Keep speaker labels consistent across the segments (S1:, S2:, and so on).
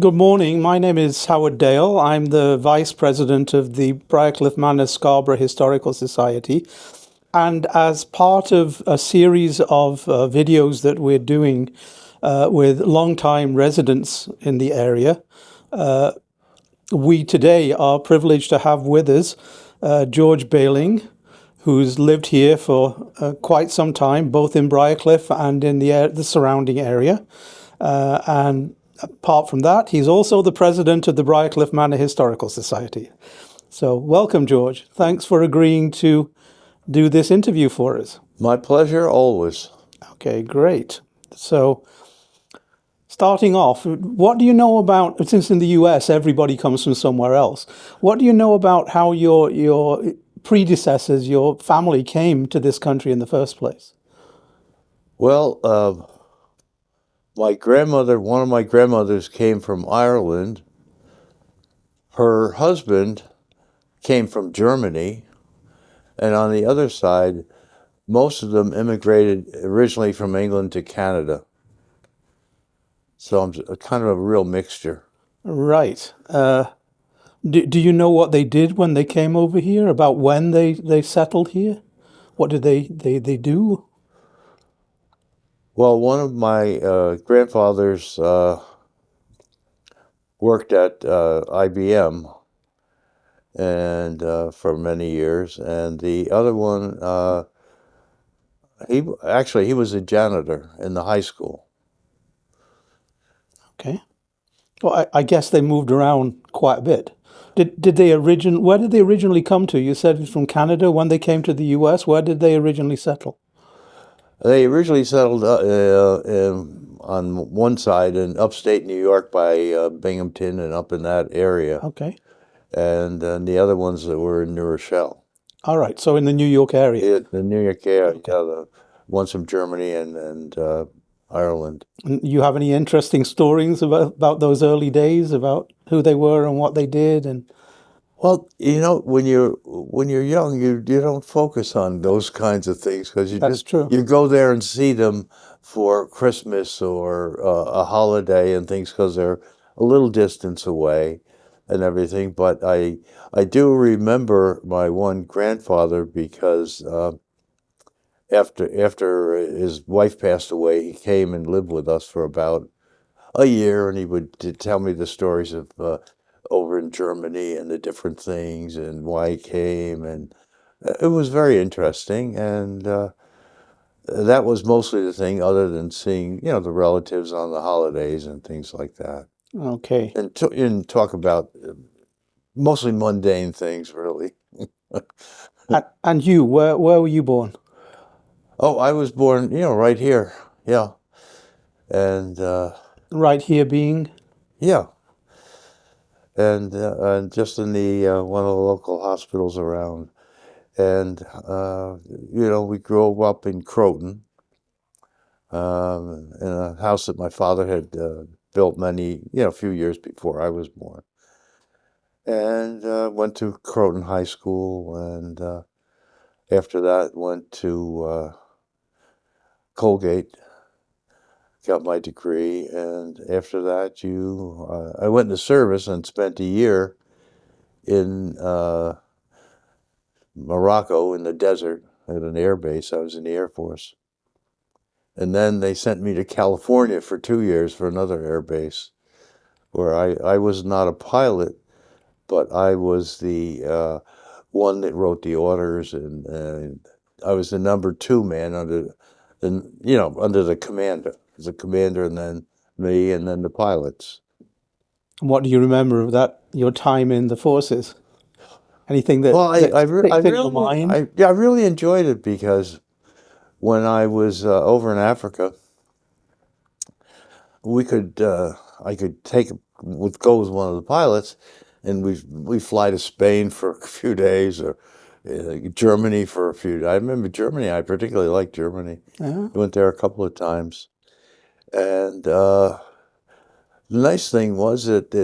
S1: Good morning. My name is Howard Dale. I'm the Vice President of the Briarcliff Manor-Scarborough Historical Society. And as part of a series of videos that we're doing with long-time residents in the area, we today are privileged to have with us George Behling, who's lived here for quite some time, both in Briarcliff and in the surrounding area. And apart from that, he's also the president of the Briarcliff Manor Historical Society. So welcome, George. Thanks for agreeing to do this interview for us.
S2: My pleasure, always.
S1: Okay, great. So starting off, what do you know about, since in the US everybody comes from somewhere else, what do you know about how your predecessors, your family came to this country in the first place?
S2: Well, one of my grandmothers came from Ireland. Her husband came from Germany. And on the other side, most of them immigrated originally from England to Canada. So I'm kind of a real mixture.
S1: Right. Do you know what they did when they came over here? About when they settled here? What did they do?
S2: Well, one of my grandfathers worked at IBM and for many years, and the other one, he was a janitor in the high school.
S1: Okay. Well, I guess they moved around quite a bit. Where did they originally come to? You said it's from Canada. When they came to the US, where did they originally settle?
S2: They originally settled on one side in upstate New York by Binghamton and up in that area,
S1: Okay.
S2: and the other ones that were in New Rochelle.
S1: All right. So in the New York area.
S2: The New York area,
S1: Okay.
S2: the ones from Germany and Ireland.
S1: And you have any interesting stories about those early days, about who they were and what they did? And
S2: Well, when you're young, you don't focus on those kinds of things because
S1: that's true.
S2: you go there and see them for Christmas or a holiday and things because they're a little distance away and everything. But I do remember my one grandfather because after his wife passed away, he came and lived with us for about a year, and he would tell me the stories of over in Germany and the different things and why he came, and it was very interesting. And that was mostly the thing, other than seeing the relatives on the holidays and things like that,
S1: Okay.
S2: and talk about mostly mundane things, really.
S1: And you, where were you born?
S2: Oh, I was born, right here, yeah, and
S1: Right here being?
S2: yeah. And just in the one of the local hospitals around. And we grew up in Croton, in a house that my father had built a few years before I was born. And went to Croton High School, and after that went to Colgate, got my degree, and after that I went into service and spent a year in Morocco in the desert at an air base. I was in the Air Force. And then they sent me to California for 2 years for another air base where I was not a pilot, but I was the one that wrote the orders, and I was the number two man under the commander. The commander, and then me, and then the pilots.
S1: What do you remember of that, your time in the forces? Anything that
S2: Well,
S1: sticks in your mind?
S2: I really enjoyed it because when I was over in Africa, I could go with one of the pilots, and we fly to Spain for a few days, or Germany for a few days. I remember Germany. I particularly liked Germany.
S1: Yeah.
S2: I went there a couple of times, and the nice thing was that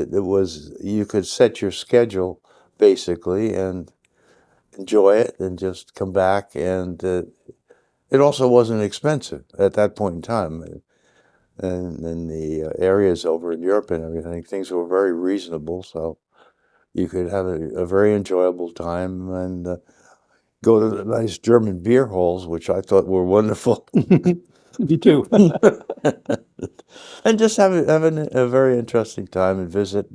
S2: you could set your schedule basically and enjoy it, and just come back, and it also wasn't expensive at that point in time. and in the areas over in Europe and everything, things were very reasonable. So you could have a very enjoyable time and go to the nice German beer halls, which I thought were wonderful.
S1: Me too.
S2: And just having a very interesting time and visit,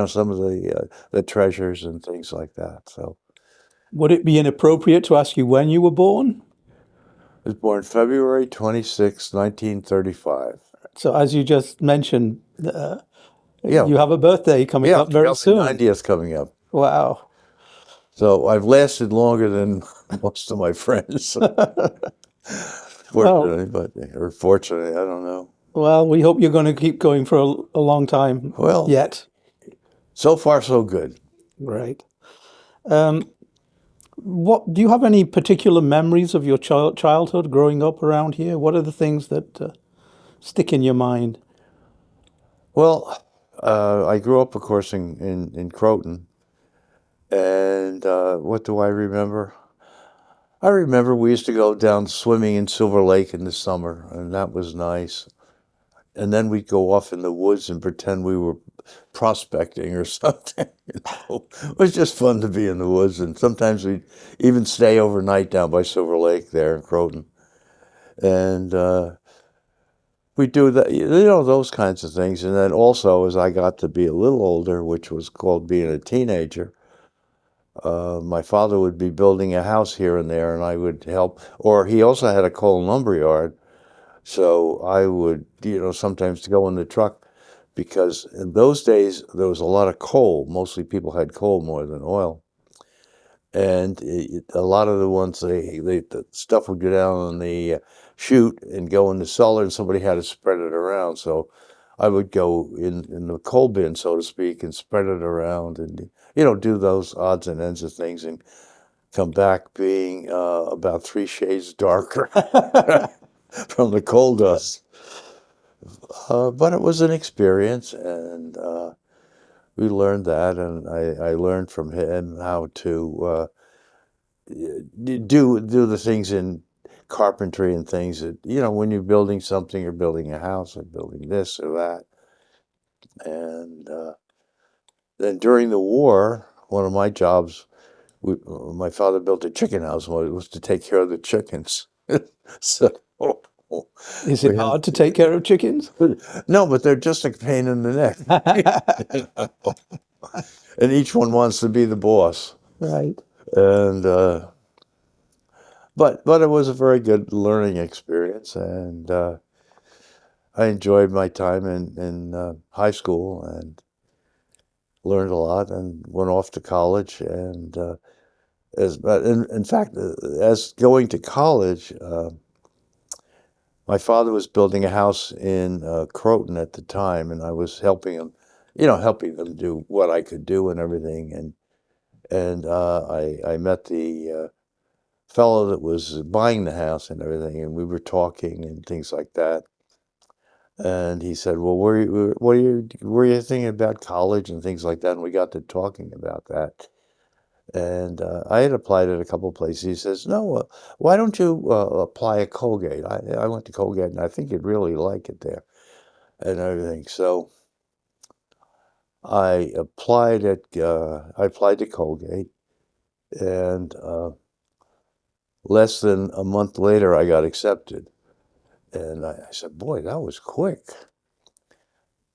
S2: some of the treasures and things like that. So
S1: Would it be inappropriate to ask you when you were born?
S2: I was born February 26, 1935.
S1: So, as you just mentioned,
S2: Yeah,
S1: you have a birthday coming
S2: yeah,
S1: up very
S2: my
S1: soon.
S2: 90th coming up.
S1: Wow.
S2: So I've lasted longer than most of my friends,
S1: Well,
S2: fortunately, or fortunately, I don't know.
S1: well, we hope you're going to keep going for a long time
S2: Well,
S1: yet.
S2: so far so good.
S1: Right. Um, what do you have any particular memories of your childhood growing up around here? What are the things that stick in your mind?
S2: Well, I grew up, of course, in Croton, and what do I remember? I remember we used to go down swimming in Silver Lake in the summer, and that was nice. And then we'd go off in the woods and pretend we were prospecting or something. It was just fun to be in the woods, and sometimes we'd even stay overnight down by Silver Lake there in Croton. And we do that, those kinds of things. And then also, as I got to be a little older, which was called being a teenager, my father would be building a house here and there, and I would help. Or he also had a coal and lumber yard, so I would, sometimes go in the truck because in those days there was a lot of coal. Mostly people had coal more than oil. And a lot of the ones the stuff would go down on the chute and go in the cellar, and somebody had to spread it around. So I would go in the coal bin, so to speak, and spread it around, and do those odds and ends of things, and come back being about 3 shades darker from the coal dust. But it was an experience, and we learned that, and I learned from him how to do the things in carpentry and things that when you're building something or building a house or building this or that. And then during the war, one of my jobs, my father built a chicken house. Well, it was to take care of the chickens. So
S1: Is it
S2: we had
S1: hard to take care of chickens?
S2: no, but they're just a pain in the neck. And each one wants to be the boss.
S1: Right.
S2: And but it was a very good learning experience, and I enjoyed my time in high school and learned a lot, and went off to college. And but in fact, as going to college, my father was building a house in Croton at the time, and I was helping him, helping them do what I could do and everything. And I met the fellow that was buying the house and everything, and we were talking and things like that. And he said, "Well, were you thinking about college and things like that?" And we got to talking about that. And I had applied at a couple of places. He says, "No, why don't you apply at Colgate?" I went to Colgate, and I think you'd really like it there and everything. So I applied to Colgate, and less than a month later, I got accepted. And I said, "Boy, that was quick."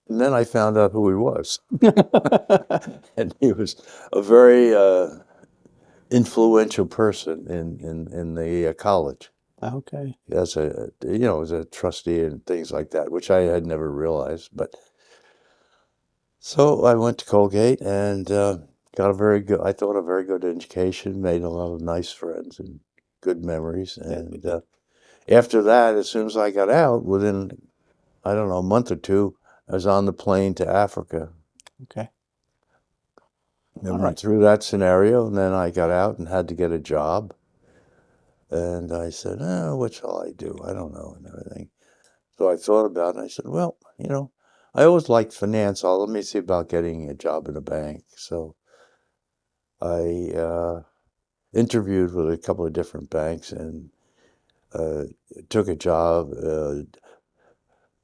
S2: And then I found out who he was. And he was a very influential person in the college
S1: Okay.
S2: as a trustee and things like that, which I had never realized. But so I went to Colgate and got I thought, a very good education, made a lot of nice friends and good memories. And after that, as soon as I got out, within, I don't know, a month or two, I was on the plane to Africa.
S1: Okay. All
S2: And went
S1: right.
S2: through that scenario, and then I got out and had to get a job. And I said, what shall I do? I don't know, and everything. So I thought about it, and I said, well, I always liked finance. Let me see about getting a job in a bank. So I interviewed with a couple of different banks and uh, took a job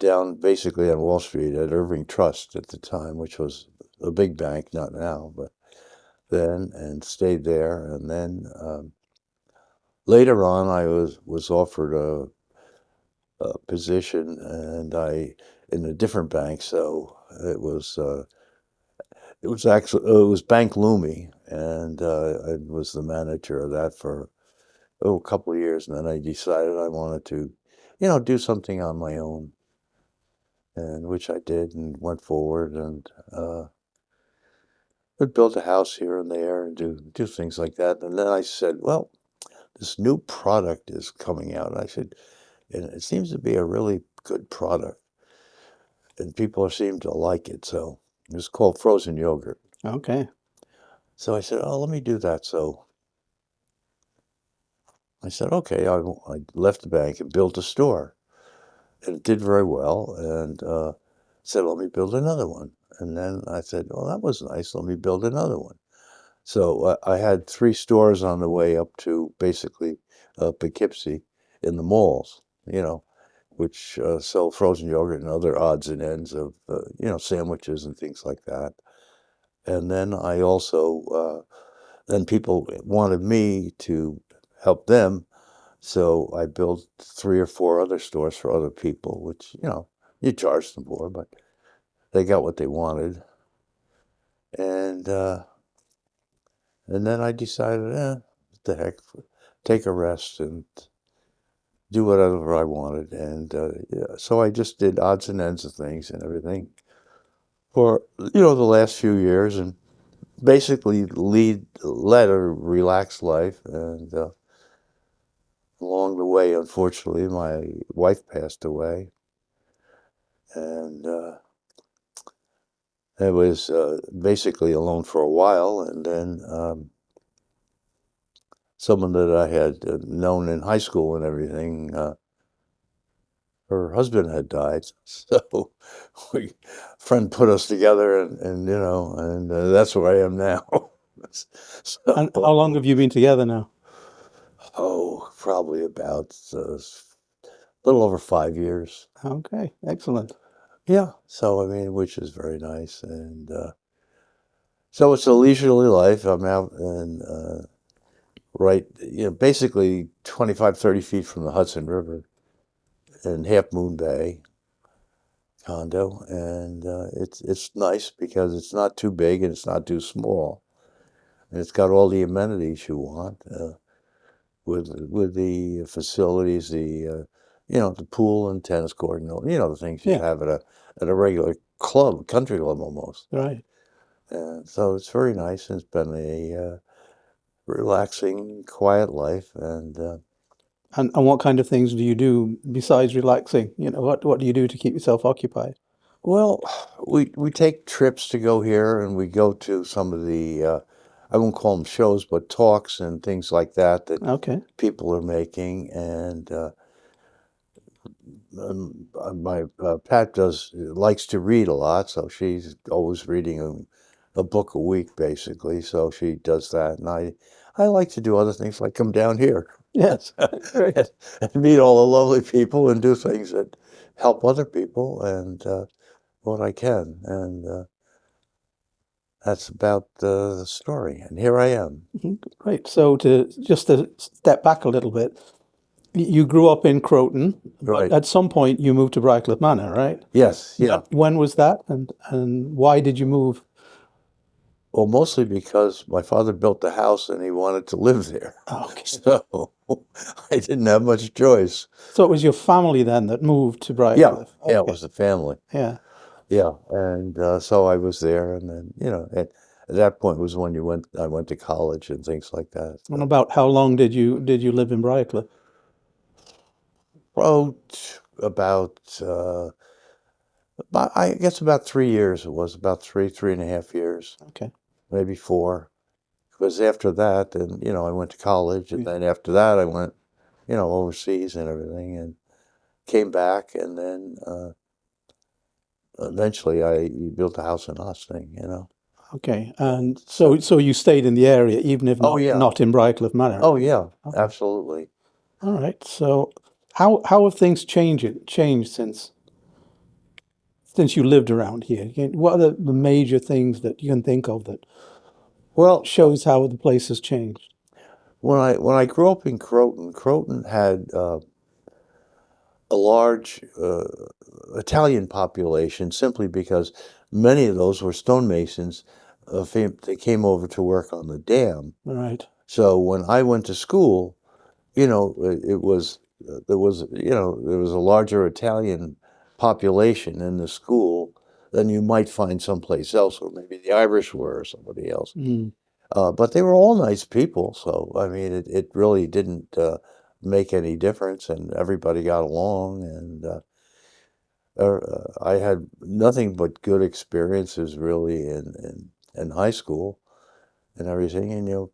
S2: down basically on Wall Street at Irving Trust at the time, which was a big bank, not now, but then, and stayed there. And then later on, I was offered a position, and I in a different bank. So it was actually it was Bank Lumi, and I was the manager of that for a couple of years, and then I decided I wanted to, do something on my own, and which I did, and went forward, and would build a house here and there, and do things like that. And then I said, well, this new product is coming out. I said, and it seems to be a really good product, and people seem to like it. So it's called frozen yogurt.
S1: Okay.
S2: So I said, oh, let me do that. So I said, okay. I left the bank and built a store, and it did very well. And said, let me build another one. And then I said, well, that was nice. Let me build another one. So I had 3 stores on the way up to basically Poughkeepsie in the malls, which sell frozen yogurt and other odds and ends of, sandwiches and things like that. And then I also, then people wanted me to help them. So I built 3 or 4 other stores for other people, which, you charge them for, but they got what they wanted. And then I decided, what the heck, take a rest and do whatever I wanted. And yeah, so I just did odds and ends of things and everything for, the last few years, and basically led a relaxed life. And along the way, unfortunately, my wife passed away. And I was basically alone for a while. And then someone that I had known in high school and everything, her husband had died. So a friend put us together, and that's where I am now.
S1: And how long have you been together now?
S2: Oh, probably about a little over 5 years.
S1: Okay, excellent.
S2: Yeah. So, I mean, which is very nice. And so it's a leisurely life. I'm out and right, basically 25, 30 feet from the Hudson River in Half Moon Bay condo. And it's nice because it's not too big and it's not too small. And it's got all the amenities you want with the facilities, the pool and tennis court, and the things you'd
S1: Yeah,
S2: have at a regular club, country club almost.
S1: right.
S2: And so it's very nice, and it's been a relaxing, quiet life. And
S1: And what kind of things do you do besides relaxing? What do you do to keep yourself occupied?
S2: well, we take trips to go here, and we go to some of the I won't call them shows, but talks and things like that
S1: Okay.
S2: people are making. And my Pat likes to read a lot, so she's always reading a book a week, basically. So she does that, and I like to do other things, like come down here
S1: Yes. Great.
S2: and meet all the lovely people and do things that help other people, and what I can. And that's about the story. And here I am.
S1: Great. So to step back a little bit, you grew up in Croton, but
S2: Right.
S1: at some point you moved to Briarcliff Manor, right?
S2: Yes. Yeah.
S1: When was that, and why did you move?
S2: Well, mostly because my father built the house and he wanted to live there.
S1: Okay.
S2: So I didn't have much choice.
S1: So it was your family then that moved to
S2: Yeah,
S1: Briarcliff?
S2: yeah, it
S1: Okay.
S2: was the family.
S1: Yeah.
S2: Yeah, and so I was there, and then at that point was when I went to college and things like that.
S1: And
S2: So,
S1: about how long did you live in Briarcliff?
S2: about I guess about 3 years. It was about 3.5 years,
S1: Okay.
S2: maybe 4. Because after that, then I went to college, and then after that I went overseas and everything, and came back, and then eventually I built a house in Austin.
S1: Okay. And so you stayed in the area, even if
S2: Oh
S1: not
S2: yeah.
S1: not in Briarcliff Manor.
S2: Oh yeah,
S1: Okay.
S2: absolutely.
S1: All right. So how have things changed since? since you lived around here, what are the major things that you can think of that
S2: Well,
S1: shows how the place has changed?
S2: when I grew up in Croton, Croton had a large Italian population simply because many of those were stonemasons. They came over to work on the dam.
S1: Right.
S2: So when I went to school, it was there was a larger Italian population in the school than you might find someplace else, or maybe the Irish were or somebody else.
S1: Mm.
S2: But they were all nice people, so I mean, it really didn't make any difference, and everybody got along, and I had nothing but good experiences really in high school and everything, and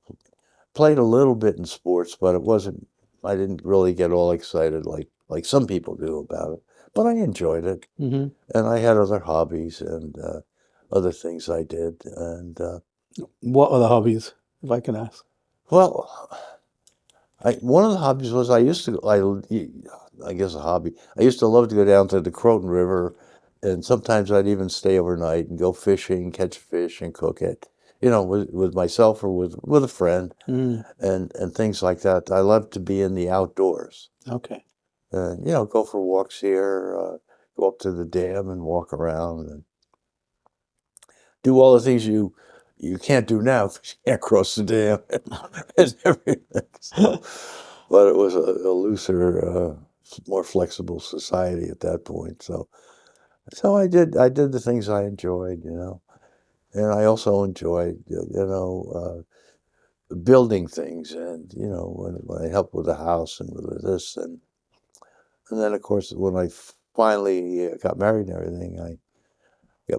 S2: played a little bit in sports, but it wasn't. I didn't really get all excited like some people do about it, but I enjoyed it,
S1: Hmm.
S2: and I had other hobbies and other things I did, and
S1: What are the hobbies, if I can ask?
S2: well. One of the hobbies was I guess a hobby. I used to love to go down to the Croton River, and sometimes I'd even stay overnight and go fishing, catch fish, and cook it. With myself or with a friend,
S1: Mm.
S2: and things like that. I love to be in the outdoors,
S1: Okay.
S2: and go for walks here, go up to the dam and walk around, and do all the things you can't do now because you can't cross the dam and everything. So. But it was a looser, more flexible society at that point. So I did the things I enjoyed, and I also enjoyed, building things, and when I helped with the house and with this, and then of course when I finally got married and everything, I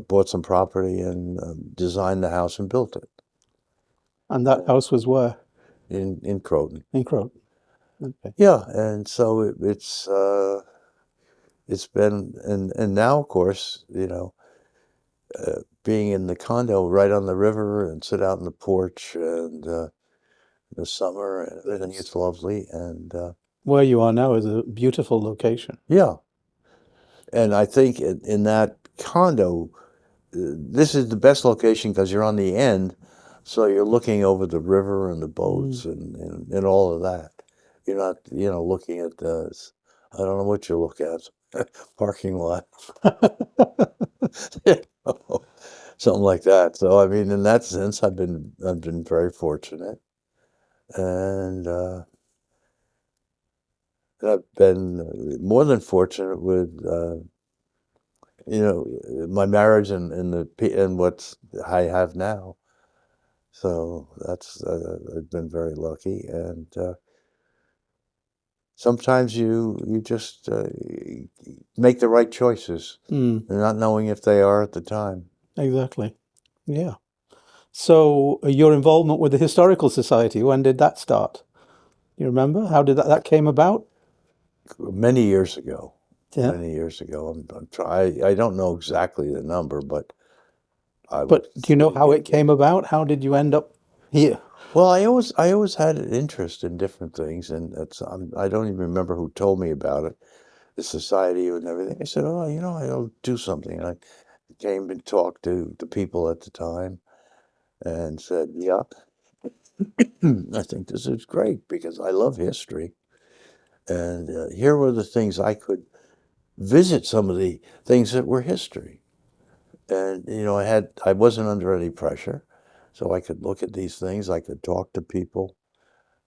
S2: bought some property and designed the house and built it
S1: And that house was where?
S2: in Croton.
S1: In Croton. Okay.
S2: Yeah, and so it's been, and now of course being in the condo right on the river and sit out on the porch and the summer and everything, it's lovely, and
S1: Where you are now is a beautiful location.
S2: yeah, and I think in that condo, this is the best location because you're on the end, so you're looking over the river and the
S1: Mm.
S2: boats and all of that. You're not looking at the, I don't know what you look at, parking lot. Something like that. So I mean, in that sense, I've been very fortunate, and I've been more than fortunate with my marriage and what I have now. So that's I've been very lucky, and sometimes you just make the right choices,
S1: Mm.
S2: not knowing if they are at the time.
S1: Exactly. Yeah. So your involvement with the Historical Society, when did that start? You remember? How did that came about?
S2: Many years ago.
S1: Yeah.
S2: Many years ago. I don't know exactly the number, but I would
S1: But do you know how it
S2: get.
S1: came about? How did you end up here?
S2: Well, I always had an interest in different things, and I don't even remember who told me about it, the society and everything. I said, oh, I'll do something. And I came and talked to the people at the time and said, yeah, I think this is great because I love history. And here were the things I could visit, some of the things that were history. And I wasn't under any pressure, so I could look at these things. I could talk to people.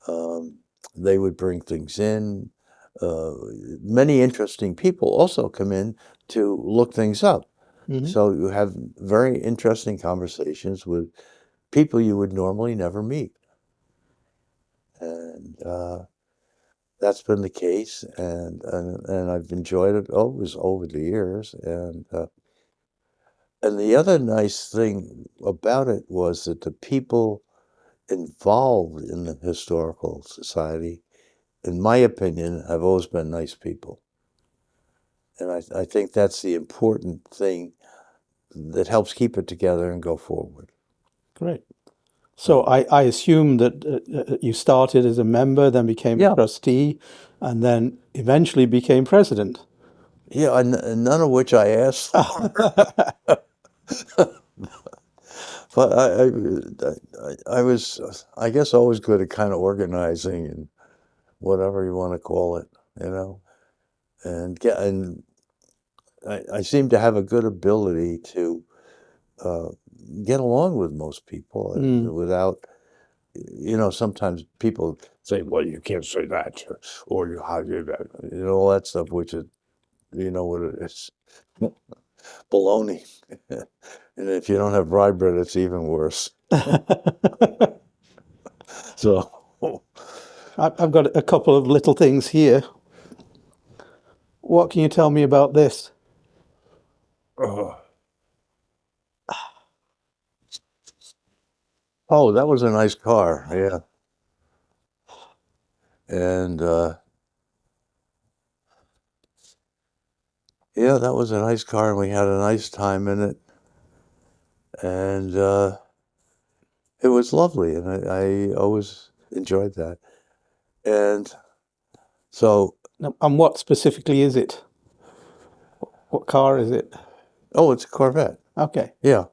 S2: Um, they would bring things in. Uh, Many interesting people also come in to look things up.
S1: Hmm.
S2: So you have very interesting conversations with people you would normally never meet, and that's been the case. And I've enjoyed it always over the years, and the other nice thing about it was that the people involved in the historical society, in my opinion, have always been nice people. And I think that's the important thing that helps keep it together and go forward.
S1: Great. So
S2: So,
S1: I assume that you started as a member, then became a
S2: yeah,
S1: trustee, and then eventually became president.
S2: Yeah, and none of which I asked for. But I was, I guess, always good at kind of organizing and whatever you want to call it, you know. And I seem to have a good ability to uh, get along with most people
S1: Mm.
S2: without, you know, sometimes people say, well, you can't say that, or you how you that, you know, all that stuff, which is, you know what it is, baloney. And if you don't have rye bread, it's even worse. So,
S1: I've got a couple of little things here. What can you tell me about this?
S2: oh, that was a nice car, yeah. And yeah, that was a nice car, and we had a nice time in it, and it was lovely, and I always enjoyed that. And so,
S1: And what specifically is it? What car is it?
S2: oh, it's a Corvette.
S1: Okay.
S2: Yeah,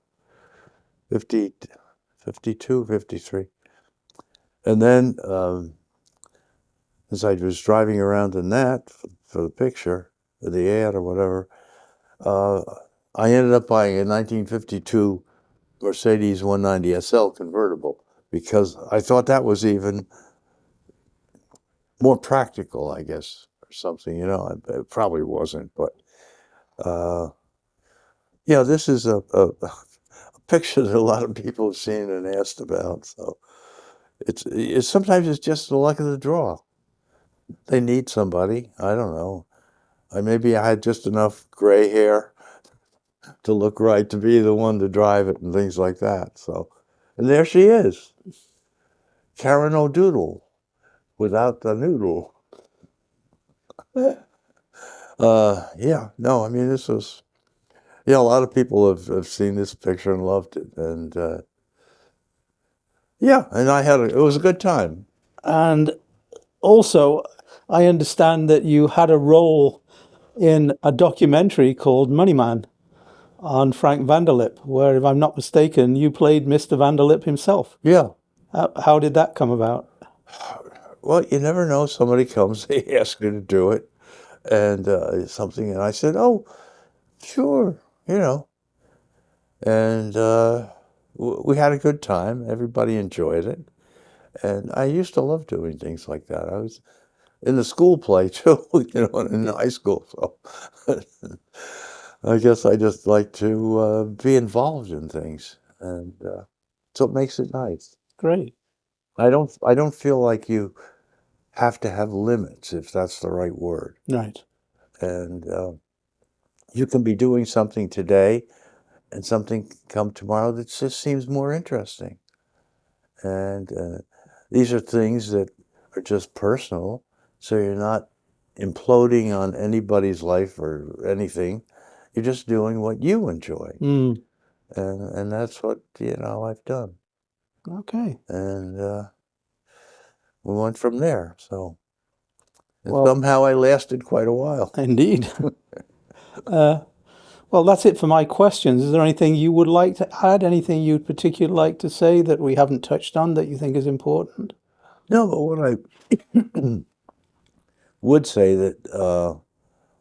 S2: 50, 52, 53. And then, as I was driving around in that for the picture, or the ad or whatever, uh, I ended up buying a 1952 Mercedes 190 SL convertible because I thought that was even more practical, I guess, or something. You know, it probably wasn't, but yeah, this is a picture that a lot of people have seen and asked about. So it's sometimes it's just the luck of the draw. They need somebody. I don't know. Maybe I had just enough gray hair to look right to be the one to drive it and things like that. So, and there she is, Karen O'Doodle, without the noodle. Yeah, no, I mean, this was, yeah, a lot of people have seen this picture and loved it. And yeah, and it was a good time.
S1: And also, I understand that you had a role in a documentary called Moneyman on Frank Vanderlip, where, if I'm not mistaken, you played Mr. Vanderlip himself.
S2: Yeah.
S1: How did that come about?
S2: Well, you never know. Somebody comes, they ask you to do it, and something, and I said, "Oh, sure," you know. And we had a good time. Everybody enjoyed it, and I used to love doing things like that. I was in the school play too, you know, in high school. So I guess I just like to be involved in things, and so it makes it nice.
S1: Great.
S2: I don't feel like you have to have limits, if that's the right word.
S1: Right.
S2: And you can be doing something today and something come tomorrow that just seems more interesting. And these are things that are just personal, so you're not imploding on anybody's life or anything. You're just doing what you enjoy.
S1: Mm.
S2: And that's what, you know, I've done.
S1: Okay.
S2: And we went from there. So, and
S1: Well,
S2: somehow I lasted quite a while.
S1: indeed. Well, that's it for my questions. Is there anything you would like to add? Anything you'd particularly like to say that we haven't touched on that you think is important?
S2: No, but what I would say that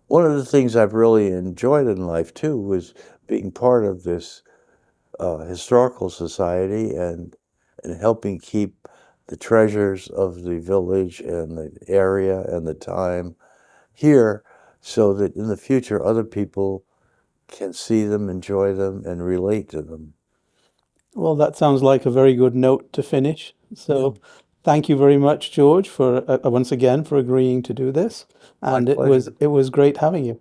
S2: one of the things I've really enjoyed in life too was being part of this historical society and helping keep the treasures of the village and the area and the time here so that in the future other people can see them, enjoy them, and relate to them.
S1: Well, that sounds like a very good note to finish. So, thank you very much, George, for once again for agreeing to do this.
S2: My
S1: And
S2: pleasure.
S1: it was great having you.